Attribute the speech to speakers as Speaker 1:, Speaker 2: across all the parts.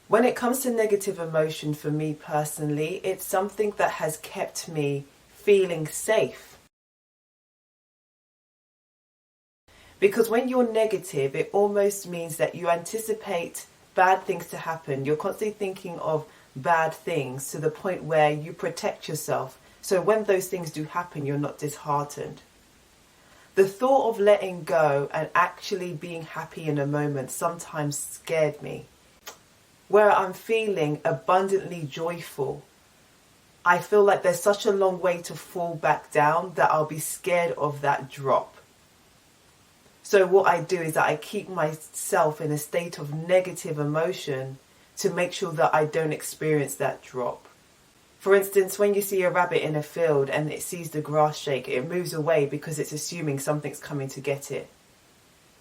Speaker 1: When it comes to negative emotion, for me personally, it's something that has kept me feeling safe. Because when you're negative, it almost means that you anticipate bad things to happen. You're constantly thinking of bad things to the point where you protect yourself. So when those things do happen, you're not disheartened. The thought of letting go and actually being happy in a moment sometimes scared me. Where I'm feeling abundantly joyful, I feel like there's such a long way to fall back down that I'll be scared of that drop. So what I do is that I keep myself in a state of negative emotion to make sure that I don't experience that drop. For instance, when you see a rabbit in a field and it sees the grass shake, it moves away because it's assuming something's coming to get it.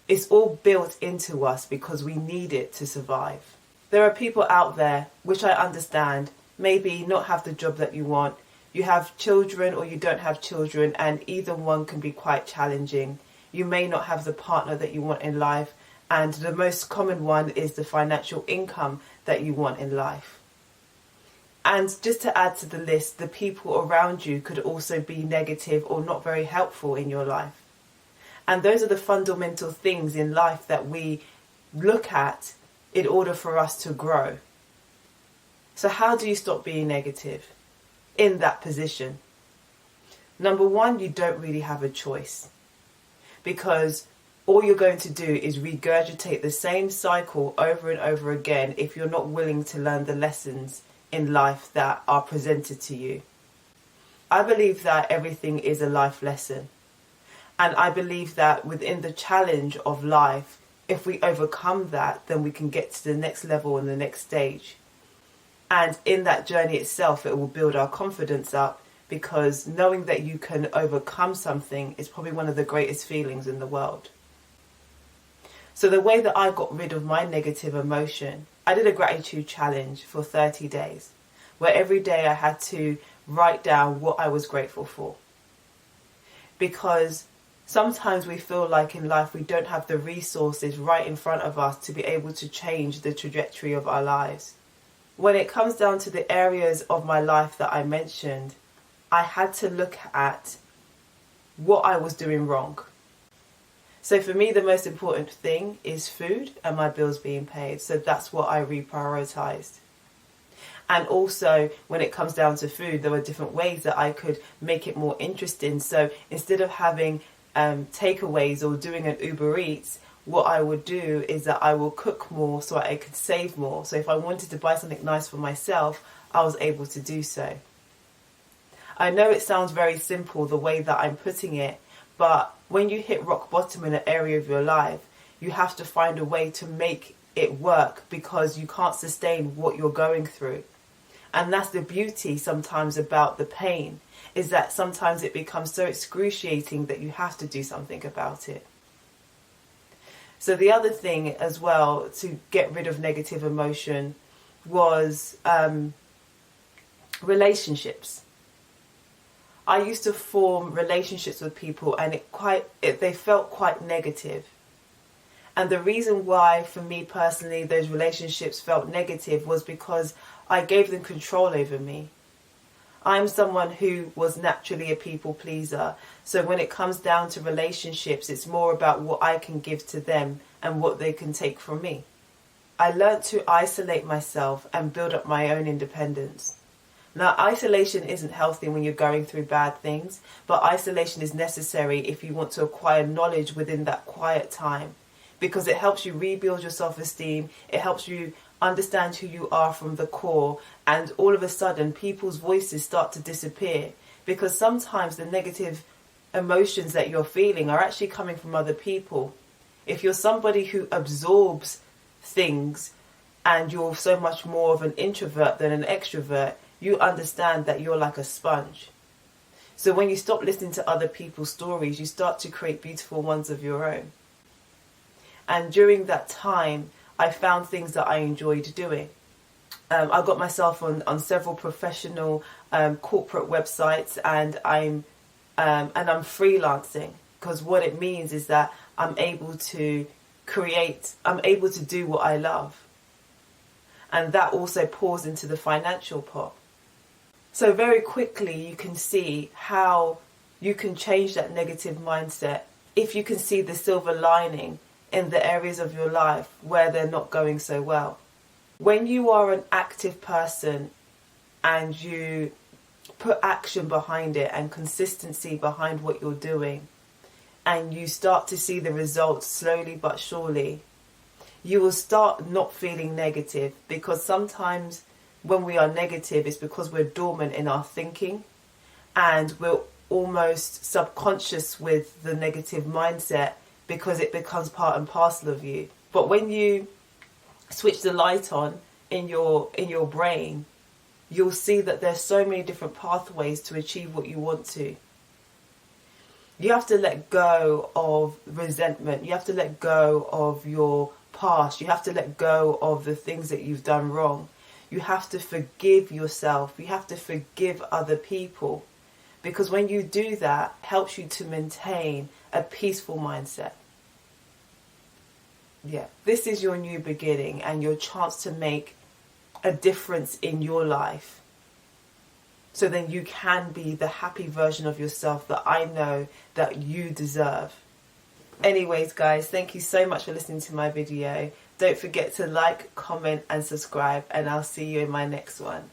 Speaker 1: It's all built into us because we need it to survive. There are people out there, which I understand, maybe not have the job that you want. You have children or you don't have children, and either one can be quite challenging. You may not have the partner that you want in life, and the most common one is the financial income that you want in life. And just to add to the list, the people around you could also be negative or not very helpful in your life. And those are the fundamental things in life that we look at in order for us to grow. So how do you stop being negative in that position? Number one, you don't really have a choice, because all you're going to do is regurgitate the same cycle over and over again if you're not willing to learn the lessons in life that are presented to you. I believe that everything is a life lesson. And I believe that within the challenge of life, if we overcome that, then we can get to the next level and the next stage. And in that journey itself, it will build our confidence up, because knowing that you can overcome something is probably one of the greatest feelings in the world. So the way that I got rid of my negative emotion, I did a gratitude challenge for 30 days, where every day I had to write down what I was grateful for. Because sometimes we feel like in life we don't have the resources right in front of us to be able to change the trajectory of our lives. When it comes down to the areas of my life that I mentioned, I had to look at what I was doing wrong. So for me, the most important thing is food and my bills being paid. So that's what I reprioritized. And also, when it comes down to food, there were different ways that I could make it more interesting. So instead of having takeaways or doing an Uber Eats, what I would do is that I will cook more so I could save more. So if I wanted to buy something nice for myself, I was able to do so. I know it sounds very simple the way that I'm putting it, but when you hit rock bottom in an area of your life, you have to find a way to make it work, because you can't sustain what you're going through. And that's the beauty sometimes about the pain, is that sometimes it becomes so excruciating that you have to do something about it. So the other thing as well to get rid of negative emotion was relationships. I used to form relationships with people and they felt quite negative. And the reason why, for me personally, those relationships felt negative was because I gave them control over me. I'm someone who was naturally a people pleaser. So when it comes down to relationships, it's more about what I can give to them and what they can take from me. I learned to isolate myself and build up my own independence. Now, isolation isn't healthy when you're going through bad things, but isolation is necessary if you want to acquire knowledge within that quiet time, because it helps you rebuild your self-esteem, it helps you understand who you are from the core, and all of a sudden people's voices start to disappear, because sometimes the negative emotions that you're feeling are actually coming from other people. If you're somebody who absorbs things and you're so much more of an introvert than an extrovert, you understand that you're like a sponge. So when you stop listening to other people's stories, you start to create beautiful ones of your own. And during that time, I found things that I enjoyed doing. I got myself on several professional corporate websites, and I'm freelancing, because what it means is that I'm able to do what I love. And that also pours into the financial pot. So very quickly you can see how you can change that negative mindset if you can see the silver lining in the areas of your life where they're not going so well. When you are an active person and you put action behind it and consistency behind what you're doing, and you start to see the results slowly but surely, you will start not feeling negative, because sometimes when we are negative it's because we're dormant in our thinking and we're almost subconscious with the negative mindset because it becomes part and parcel of you. But when you switch the light on in your brain, you'll see that there's so many different pathways to achieve what you want to. You have to let go of resentment. You have to let go of your past. You have to let go of the things that you've done wrong. You have to forgive yourself. You have to forgive other people. Because when you do that, it helps you to maintain a peaceful mindset. Yeah, this is your new beginning and your chance to make a difference in your life. So then you can be the happy version of yourself that I know that you deserve. Anyways, guys, thank you so much for listening to my video. Don't forget to like, comment and subscribe, and I'll see you in my next one.